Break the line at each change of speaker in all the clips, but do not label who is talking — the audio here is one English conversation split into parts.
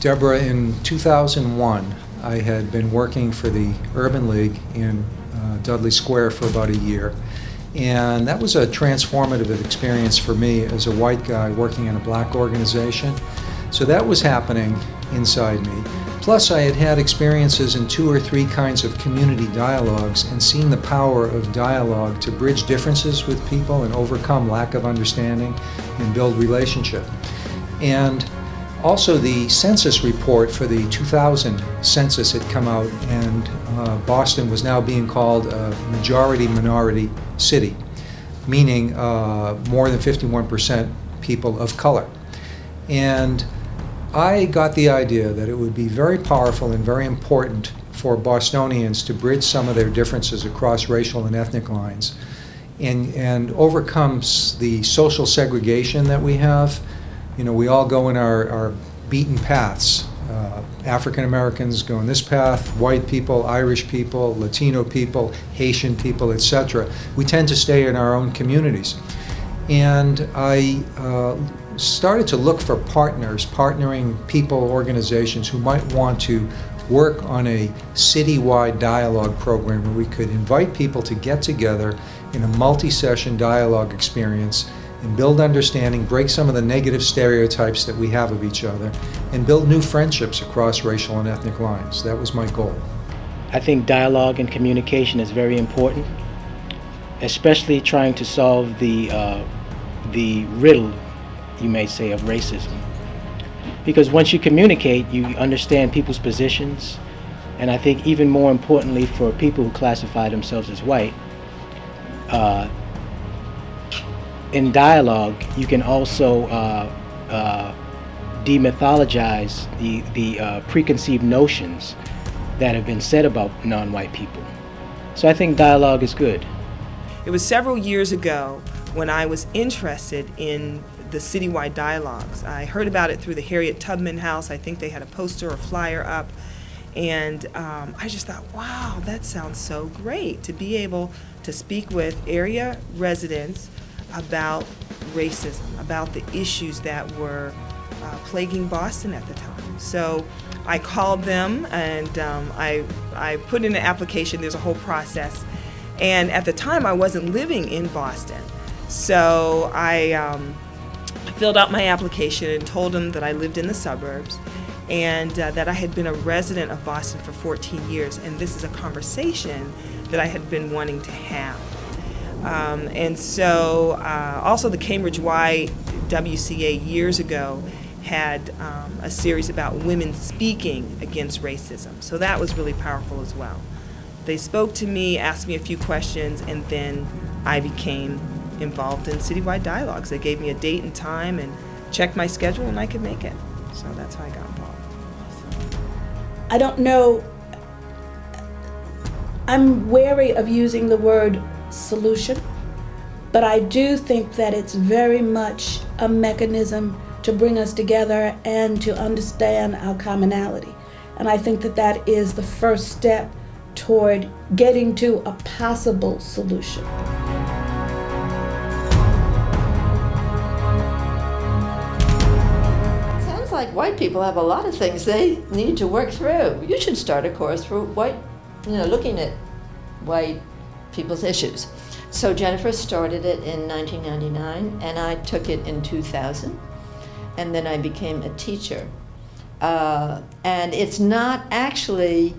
Deborah, in 2001, I had been working for the Urban League in Dudley Square for about a year. And that was a transformative experience for me as a white guy working in a black organization. So that was happening inside me. Plus, I had had experiences in 2 or 3 kinds of community dialogues and seen the power of dialogue to bridge differences with people and overcome lack of understanding and build relationship. And also, the census report for the 2000 census had come out, and Boston was now being called a majority-minority city, meaning more than 51% people of color. And I got the idea that it would be very powerful and very important for Bostonians to bridge some of their differences across racial and ethnic lines and overcome the social segregation that we have. You know, we all go in our beaten paths. African Americans go in this path, white people, Irish people, Latino people, Haitian people, etc. We tend to stay in our own communities. And I started to look for partnering people, organizations who might want to work on a citywide dialogue program where we could invite people to get together in a multi-session dialogue experience and build understanding, break some of the negative stereotypes that we have of each other, and build new friendships across racial and ethnic lines. That was my goal.
I think dialogue and communication is very important, especially trying to solve the riddle, you may say, of racism. Because once you communicate, you understand people's positions, and I think even more importantly for people who classify themselves as white, in dialogue, you can also demythologize the preconceived notions that have been said about non-white people. So I think dialogue is good.
It was several years ago when I was interested in the citywide dialogues. I heard about it through the Harriet Tubman House. I think they had a poster or flyer up. And I just thought, wow, that sounds so great to be able to speak with area residents about racism, about the issues that were plaguing Boston at the time. So I called them and I put in an application. There's a whole process. And at the time, I wasn't living in Boston. So I filled out my application and told them that I lived in the suburbs and that I had been a resident of Boston for 14 years. And this is a conversation that I had been wanting to have. And so also the Cambridge YWCA years ago had a series about women speaking against racism. So that was really powerful as well. They spoke to me, asked me a few questions, and then I became involved in citywide dialogues. They gave me a date and time and checked my schedule, and I could make it. So that's how I got involved.
I don't know, I'm wary of using the word solution, but I do think that it's very much a mechanism to bring us together and to understand our commonality. And I think that that is the first step toward getting to a possible solution.
Sounds like white people have a lot of things they need to work through. You should start a course for looking at white people's issues. So Jennifer started it in 1999, and I took it in 2000, and then I became a teacher. And it's not actually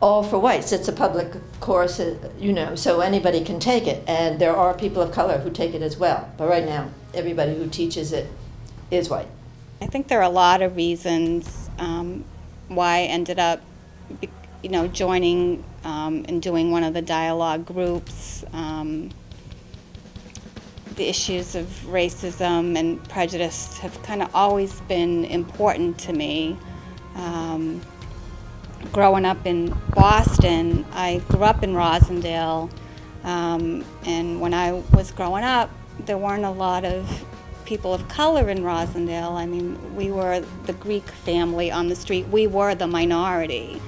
all for whites. It's a public course, so anybody can take it. And there are people of color who take it as well. But right now, everybody who teaches it is white.
I think there are a lot of reasons why I ended up, joining and doing one of the dialogue groups. The issues of racism and prejudice have kind of always been important to me. Growing up in Boston, I grew up in Rosendale, and when I was growing up, there weren't a lot of people of color in Rosendale. I mean, we were the Greek family on the street. We were the minority.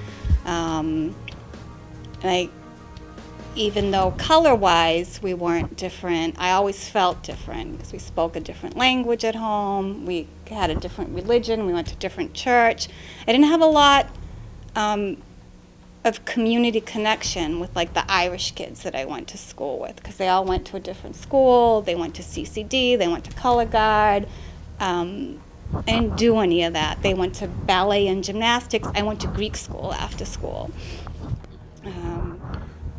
Even though color-wise we weren't different, I always felt different because we spoke a different language at home, we had a different religion, we went to different church. I didn't have a lot of community connection with like the Irish kids that I went to school with because they all went to a different school, they went to CCD, they went to Color Guard. I didn't do any of that. They went to ballet and gymnastics. I went to Greek school after school.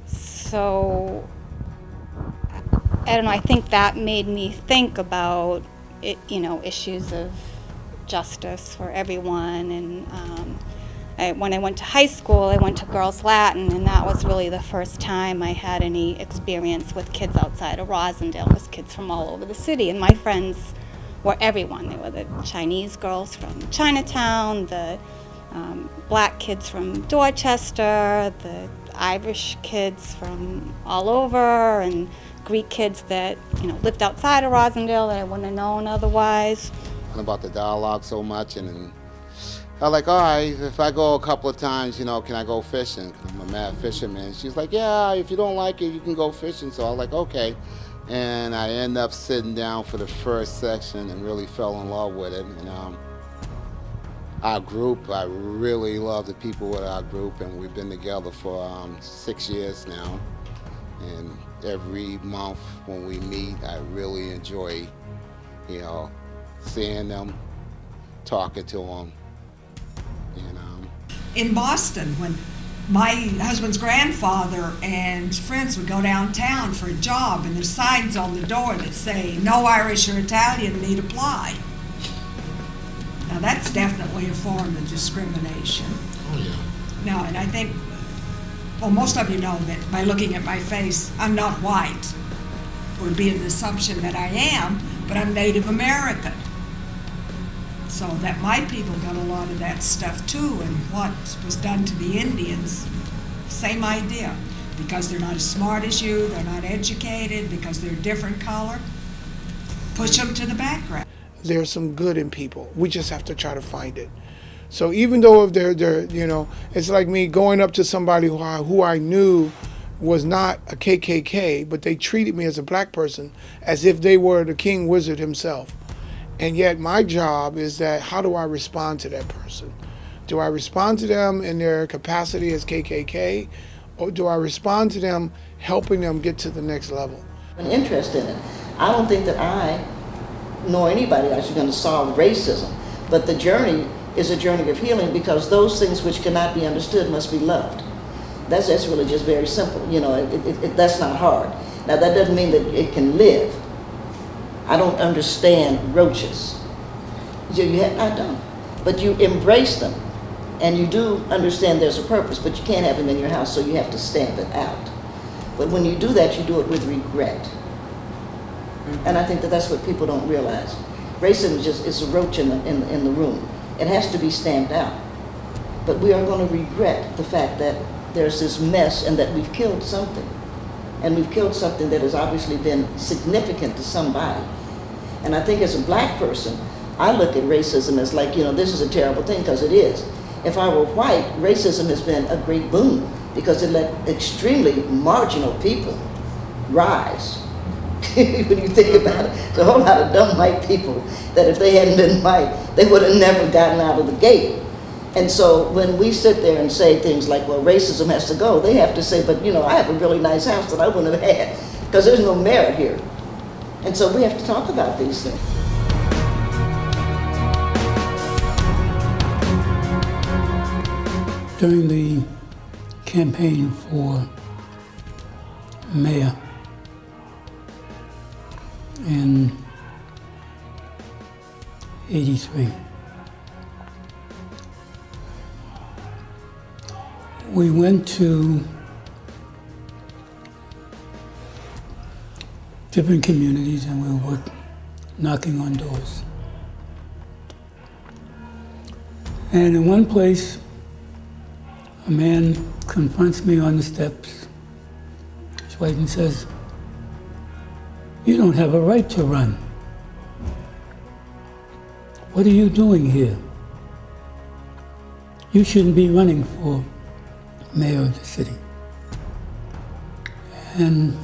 So, I don't know, I think that made me think about, issues of justice for everyone. And when I went to high school, I went to Girls Latin, and that was really the first time I had any experience with kids outside of Rosendale. It was kids from all over the city, and my friends were everyone. They were the Chinese girls from Chinatown, the black kids from Dorchester, the Irish kids from all over, and Greek kids that lived outside of Rosendale that I wouldn't have known otherwise.
About the dialogue so much, and I was like, all right, if I go a couple of times, can I go fishing? 'Cause I'm a mad fisherman. She's like, yeah, if you don't like it, you can go fishing. So I was like, okay. And I ended up sitting down for the first section and really fell in love with it. And our group, I really love the people with our group, and we've been together for 6 years now. And every month when we meet, I really enjoy, seeing them, talking to them.
In Boston, when my husband's grandfather and friends would go downtown for a job, and there's signs on the door that say, no Irish or Italian need apply. Now that's definitely a form of discrimination.
Oh, yeah.
Now, and I think, well, most of you know that by looking at my face, I'm not white. would be an assumption that I am, but I'm Native American. So that my people got a lot of that stuff too, and what was done to the Indians, same idea. Because they're not as smart as you, they're not educated, because they're a different color, push them to the background.
There's some good in people. We just have to try to find it. So even though if they're it's like me going up to somebody who I knew was not a KKK, but they treated me as a black person as if they were the king wizard himself. And yet my job is that, how do I respond to that person? Do I respond to them in their capacity as KKK, or do I respond to them helping them get to the next level?
An interest in it. I don't think that I nor anybody else is going to solve racism, but the journey is a journey of healing, because those things which cannot be understood must be loved. That's really just very simple. That's not hard. Now that doesn't mean that it can live. I don't understand roaches. I don't. But you embrace them, and you do understand there's a purpose, but you can't have them in your house, so you have to stamp it out. But when you do that, you do it with regret. And I think that that's what people don't realize. Racism is a roach in the room. It has to be stamped out. But we are going to regret the fact that there's this mess and that we've killed something. And we've killed something that has obviously been significant to somebody. And I think as a black person, I look at racism as like, this is a terrible thing, because it is. If I were white, racism has been a great boon, because it let extremely marginal people rise. When you think about it, there's a whole lot of dumb white people that if they hadn't been white, they would have never gotten out of the gate. And so when we sit there and say things like, well, racism has to go, they have to say, but I have a really nice house that I wouldn't have had, because there's no merit here. And so we have to talk about these things.
During the campaign for mayor in '83, we went to different communities and we were knocking on doors. And in one place, a man confronts me on the steps. His wife and says, "You don't have a right to run. What are you doing here? You shouldn't be running for mayor of the city." And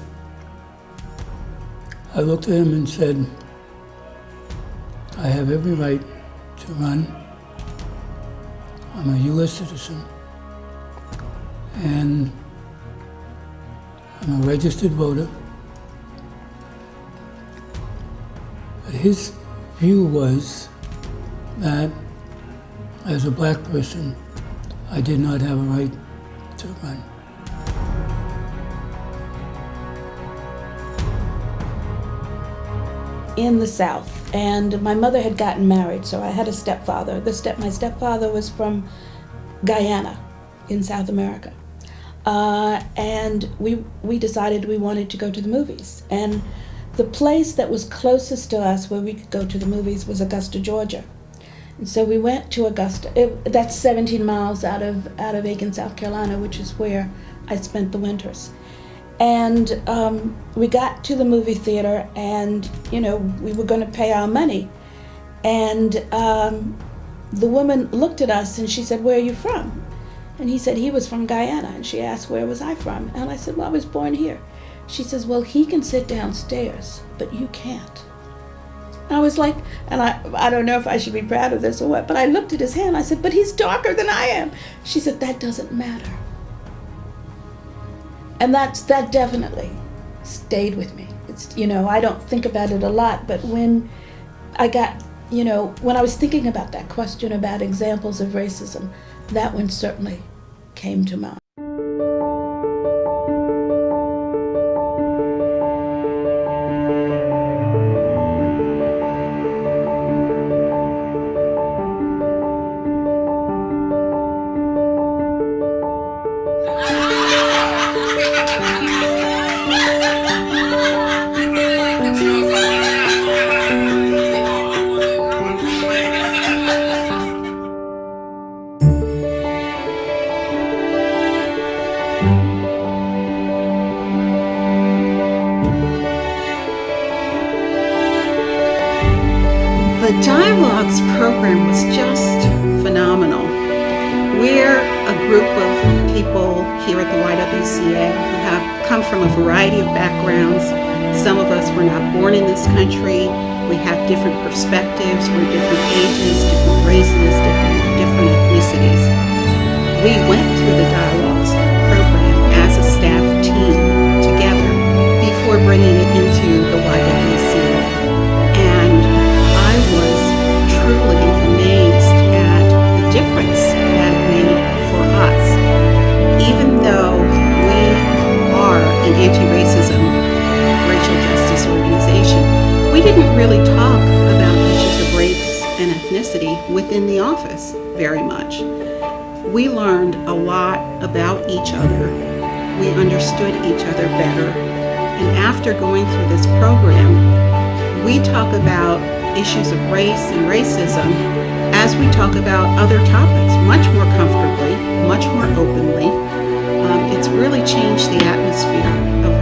I looked at him and said, "I have every right to run. I'm a U.S. citizen, and I'm a registered voter." But his view was that as a black person, I did not have a right to run.
In the South, and my mother had gotten married, so I had a stepfather. My stepfather was from Guyana in South America. And we decided we wanted to go to the movies. And the place that was closest to us where we could go to the movies was Augusta, Georgia. And so we went to Augusta. That's 17 miles out of Aiken, South Carolina, which is where I spent the winters. And we got to the movie theater, and we were going to pay our money. And the woman looked at us and she said, "Where are you from?" And he said he was from Guyana. And she asked, "Where was I from?" And I said, "Well, I was born here." She says, "Well, he can sit downstairs, but you can't." And I was like, and I don't know if I should be proud of this or what, but I looked at his hand. I said, "But he's darker than I am." She said, "That doesn't matter." And that definitely stayed with me. It's, I don't think about it a lot, but when I got, when I was thinking about that question about examples of racism, that one certainly came to mind.
The Dialogues program was just phenomenal. We're a group of people here at the YWCA who have come from a variety of backgrounds. Some of us were not born in this country. We have different perspectives. We're different ages, different races, different ethnicities. We went through the Dialogues program as a staff team together before bringing it into the YWCA. And I was truly amazed at the difference that it made for us. Even though we are an anti-racism, racial justice organization, we didn't really talk about issues of race and ethnicity within the office very much. We learned a lot about each other. We understood each other better. And after going through this program, we talk about issues of race and racism as we talk about other topics, much more comfortably, much more openly. It's really changed the atmosphere of